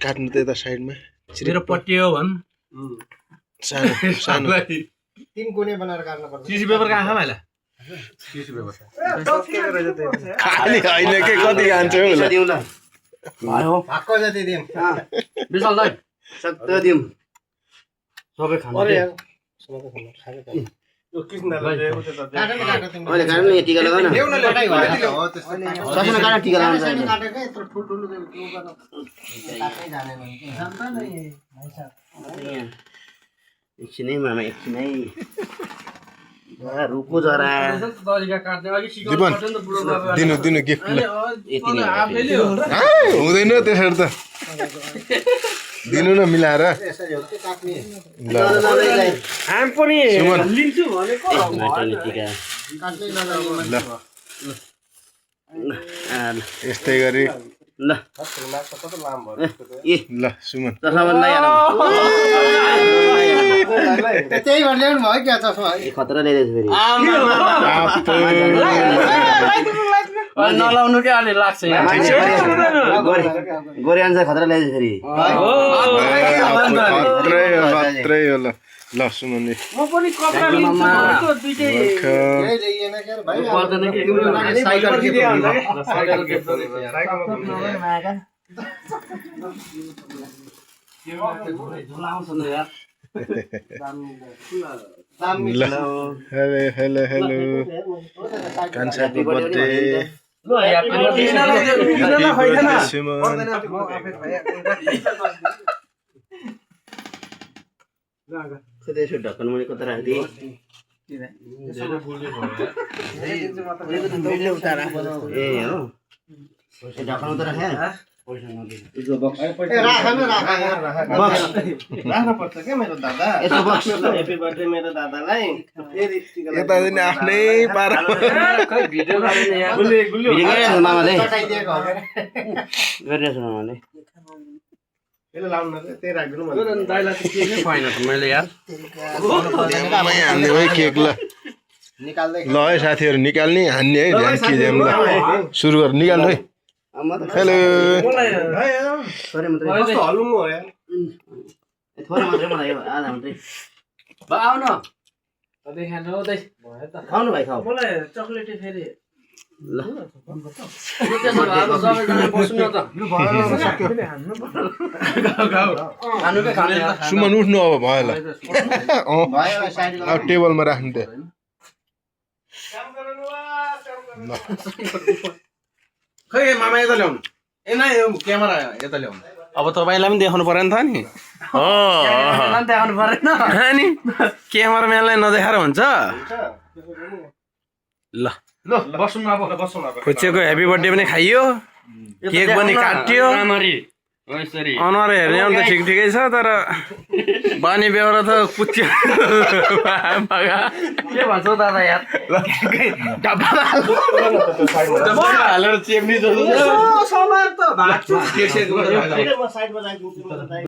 काट्नु त यता साइडमा मेरो पट्टी हो भन् सानो सानो तीन कोने बनाएर काट्नु पर्छ टिसी पेपर कहाँ छ भाइला टिसी पेपर खाली हैन के कति खान्छ होला दिउँ ल भयो भागको जति दिउँ विशाल दाइ सक्दो दिउँ सबै खानु अरे यार यो कृष्णले अहिले गाड्नु नि टिका लगाउन ल्याउन लटाइ भयो हो त्यस्तो सबै गाड्न टिका लगाउन सानो काटेकै यत्रो ठुल्ठुलो त्यो गर्न काट्नै जानेन नि जान्दा नै भाइ साहब एकछिनै मामा एकछिनै रुको जरा दिपन दिनु दिनु गिफ्ट यति नै हुँदैन त्यसरी त दिनु न मिलाएर यसरी हो के काट्ने ल हामी पनि सुमन लिन्छु भनेको टिका काट्नै नजाने ल यस्तै गरी ल माछा कस्तो लामो भयो ए ल सुमन चस्मा बनाइ त्यही भएर ल्याउनु भयो क्या चस्मा खतरा ल्याइदिएछ फेरि नलाउनु के अलि लाग्छ गोरे अनुसार खतरा ल्याइदिएछ फेरि खत्रै हो ल ल सुमन नि म पनि कपडा लिन्छु भनेको दुईटै यही ल्याइएन के भाइ पर्दैन के साइकल के साइकल गिफ्ट ल हेलो हेलो हेलो कान्छा ह्यापी बर्थडे सुमन त्यसो ढक्कन मैले कता राखिदिएँ ए हो ढक्कन उता राखेँ राख्नु पर्छ के मेरो दादा यसो बक्स ह्यापी बर्थडे मेरो दादालाई फेरि यता पनि आफ्नै पारा भिडियो गरिरहेछ मामाले कटाइदिएको हो गरिरहेछ मामाले यसले लाउनु त्यही राख्दिनु भन्नु मैले यार हान्ने है केक ल निकाल्दै ल है साथीहरू निकाल्ने हान्ने है ध्यान के ध्यान ल सुरु गर निकाल्नु है हेलो थोरै मात्रै कस्तो हलुङ्गो हो यार थोरै मात्रै मलाई आधा मात्रै आउ न खाउनु भाइ खाऊ मलाई चक्लेटी फेरि ल सुमन उठ्नु अब भयो ल भयो साइड अब टेबलमा राख्नु त खै मामा यता ल्याउनु ए नै क्यामेरा यता ल्याउनु अब तपाईँलाई पनि देखाउनु पर्यो नि त नि देखाउनु परेन नि क्यामेराम्यानलाई नदेखाएर हुन्छ ल ल बस्नु अब बस्नु अब खुच्चेको ह्याप्पी बर्थडे पनि खाइयो केक पनि काटियो अनुहार हेर्ने त ठिक ठिकै छ तर बानी बेहोरा त कुच्चियो के भन्छौ दादा यार डब्बा हालेर चेप्ने जस्तो